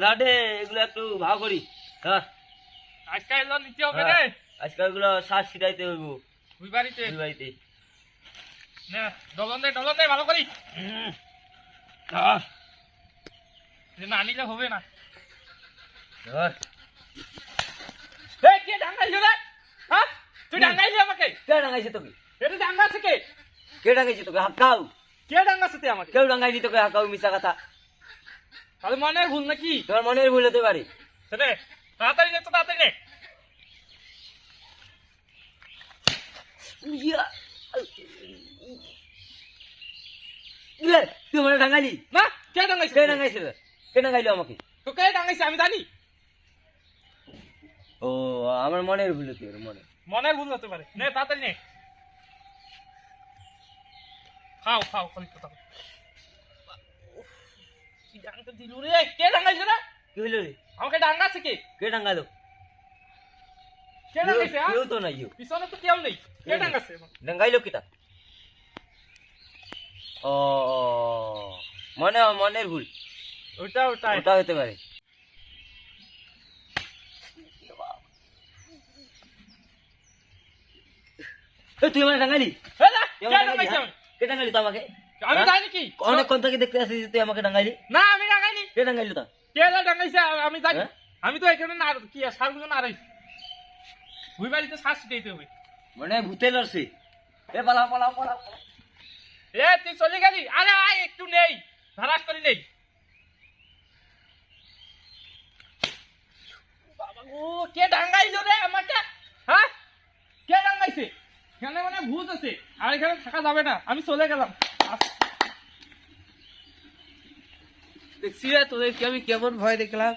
রাডে এগুলো একটু ভাগ করি। হ্যাঁ আজকে এলো নিতে হবে রে। আজকে এগুলো শ্বাস ছিটাইতে হইব ওই বাড়িতে ওই বাড়িতে। না ডলন দে ভালো করি। না আনিলে হবে না। এই কে ডাঙ্গাইছো রে? হ্যাঁ তুই ডাঙ্গাইলি আমাকে? কে ডাঙ্গাইছে তোকে? এটা ডাঙ্গাছে কে? কে ডাঙ্গাইছে তোকে? হাঁকাও। কে ডাঙ্গাছে তুই আমাকে? কেউ ডাঙ্গাইনি তোকে, হাঁকাও মিশা কথা। তাহলে মনে ভুল নাকি? তোমার মনের ভুল হতে পারে। রে তাড়াতাড়ি নে তো তাড়াতাড়ি নে। তুই মানে ডাঙ্গাইলি না কে ডাঙ্গাইছে? কে ডাঙ্গাইছে? কে ডাঙ্গাইলো আমাকে? তো কে ডাঙ্গাইছে আমি জানি। ও আমার মনের ভুল হতে পারে। মনের ভুল হতে পারে। নে তাড়াতাড়ি নে। খাও খালি কথা। কি ডাঙ্গা দিলু রে? কে ডাঙ্গাইছে রে? কি হইলো রে? আমাকে ডাঙ্গাছে কে? কে ডাঙ্গালো? কে ডাঙ্গাইছে? কেউ তো নাই। পিছনে তো কেউ নেই। কে ডাঙ্গাছে? ডাঙ্গাইলো কিটা? ও মনের ভুল। ওটা ওটা হতে পারে। তুই মানে ডাঙ্গালি? কে ডাঙ্গালি তো আমাকে? আমি জানি কি? অনেকক্ষণ থেকে দেখতে আসিস তুই আমাকে ডাঙ্গাইলি। না আমি ডাঙ্গাইনি। কে ডাঙ্গাইলি তা? কে ডাঙ্গাইছে আমি জানি। আমি তো এখানে না কি সারগুলো না রাইছি। ওই বাড়িতে শ্বাস দিতে হবে। মানে ভূতে লড়ছে। এ পালা। এ তুই চলে গেলি? আরে আয় একটু নেই, ধারাস করে নেই। বাবা গো কে ডাঙ্গাইলো রে আমাকে? হ্যাঁ কে ডাঙ্গাইছে? এখানে মানে ভূত আছে, আর এখানে থাকা যাবে না, আমি চলে গেলাম। দেখছি রে তোদেরকে আমি কেমন ভয় দেখলাম।